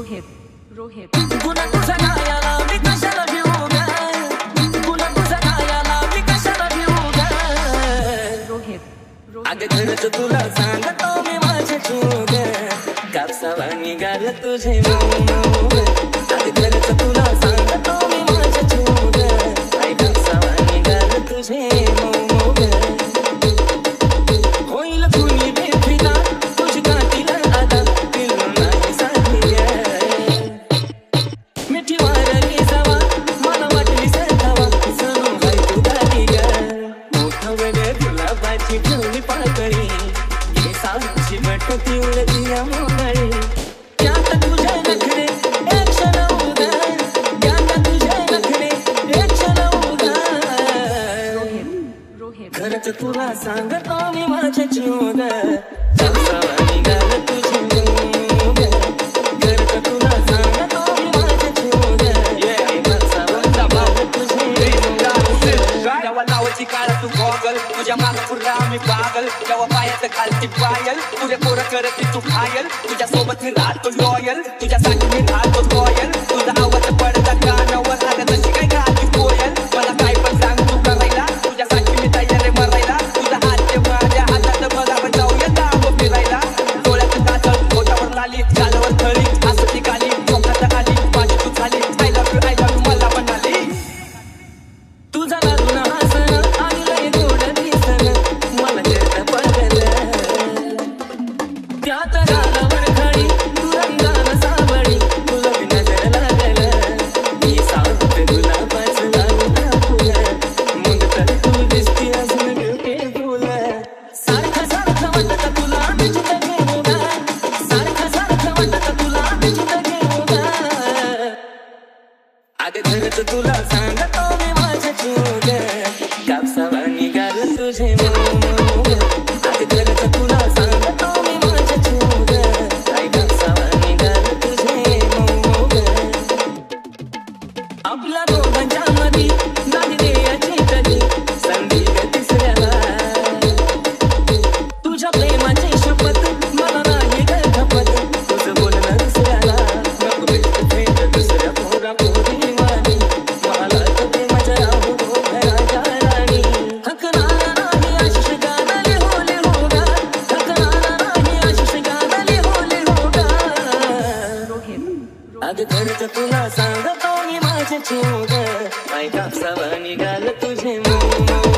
रोहित पुन्हा तुझा गायाला मी कशाला घेऊ ग, पुन्हा तुझा गायाला मी कशाला घेऊ ग. रोहित अगं खरंच तुला सांगतो मी माझ्या जीव ग, कापसावा निघाल तुझे मऊ ग. अगं खरंच तुला सांगतो मी माझ्या जीव ग, आई कापसावा निघाल तुझे मऊ ग. होईल कुणी बेफिदा तुझी काठीला आता पिल्लू नाही साथी ग. मिठी वारली जावा मला वाटली सतावा जणू हाय तू दादी ग. मोठा वेगळे गुलाबाची ठेवली पाकळी, हे सावची बटती उडती या मोगळी. त्यात तुझे नखरे एक क्षण उगा, त्यात तुझे नखरे एक क्षण उगा. रोहित खरंच तुला सांगतो मी माझ्या जीव ग, कापसावा निघाल तुझे मऊ ग. खरंच तुला सांगतो मी माझ्या जीव ग, कापसावा निघाल तुझे मऊ ग. जेव्हा नावाची काळ तू गॉगल, तुझ्या माग पुढला आम्ही पागल. जेव्हा पायात खालती पायल, तुझे पोरं करती तू घायल. तुझ्या सोबत मी राहतो लॉयल, तुझ्यासाठी मी राहतो लॉयल. तुझा आवाज पडता कानावर आला तशी काय गाती कोयल. मला काय पण सांग तू करायला, तुझ्यासाठी मी तयार आहे मरायला. तुझा हात ते माझ्या हातात बघ, आपण जाऊया गाव फिरायला. डोळ्यात काजळ, पोटावर लाली, गालावर थळी, हसती गाली, चोखात आली माझी तू झाली. आय लव्ह यू मला म्हणाली. तुझा लागून हसणं आणि लय गोड दिसणं मला जग पडलं. त्यात गालावर खडी तू रंगाला सावळी, तुला बी नजर लागलं. मी सांगते गुलाबाचं लावून फुलं, मग तर तू दिसती अजून ब्युटिफुल. सारखं सारखं वाटतं तुला मी जिथं घेऊ ग, सारखं सारखं वाटतं तुला मी जिथं घेऊ ग. अगं खरंच तुला सांगतो मी माझ्या जीव ग, कापसावा निघाल तुझे मऊ ग. अगं खरंच तुला सांगतो मी माझ्या जीव ग, आई कापसावा निघाल तुझे मऊ ग. आपल्या दोघांच्या मधी नाही द्यायची कधी संधी ग तिसऱ्याला. तुझ्या प्रेमाची शपथ मला नाही ग खपत, तुझं बोलणं दुसऱ्याला. नको बेस्ट फ्रेंड दुसऱ्या पोरा पोरी वाणी, मला तर ते माझ्या राहू दो घराच्या राणी. हकनारा नाही आशिष गाणं लिहोले हो ग, हकनारा नाही आशिष गाणं लिहोले हो ग. रोहित अगं खरंच तुला सांगतो मी माझ्या जीव ग, आई कापसावा निघाल तुझे मऊ